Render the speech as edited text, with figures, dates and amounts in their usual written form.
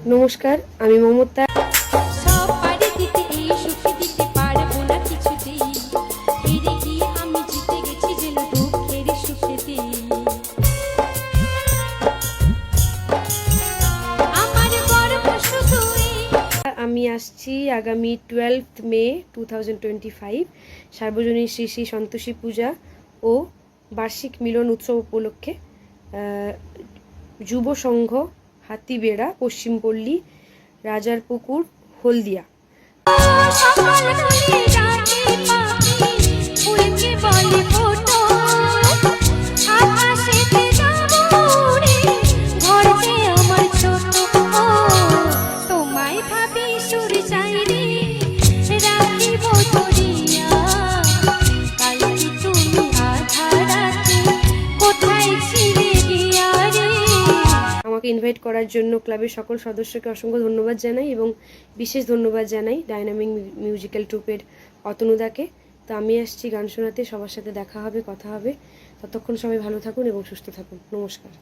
নমস্কার, আমি মমতা। সব পারি দিতে এই সুখে দিতে পারবো না কিছুতেই, হেরে গিয়ে আমি জিতে গেছি যেন দুঃখের সুখেতে। আমার গর্ব শুধু আমি আসছি আগামী 12 মে 2025 সার্বজনীন শ্রী শ্রী সন্তোষী পূজা ও বার্ষিক মিলন উৎসব উপলক্ষে যুব সংঘ হাতিবেড়া, পশ্চিমপল্লী, রাজারপুকুর, হলদিয়া। সকাল হলে ডাকে পাখি ফুলকে বলে ফোটো, আকাশেতে যাবো উড়ে ঘরতে আমার ছোট। ও তোমায় ভাবি সুর চাই রে রাখিব ধরিয়া, কালকে তুমি আধা রাতে কোথায় ছিলে গিয়া রে। আমাকে ইনভাইট করার জন্য ক্লাবের সকল সদস্যকে অসংখ্য ধন্যবাদ জানাই এবং বিশেষ ধন্যবাদ জানাই ডাইনামিক মিউজিক্যাল ট্রুপের অতনুদাকে। তো আমি আসছি গান শোনাতে, সবার সাথে দেখা হবে, কথা হবে। ততক্ষণ সবাই ভালো থাকুন এবং সুস্থ থাকুন। নমস্কার।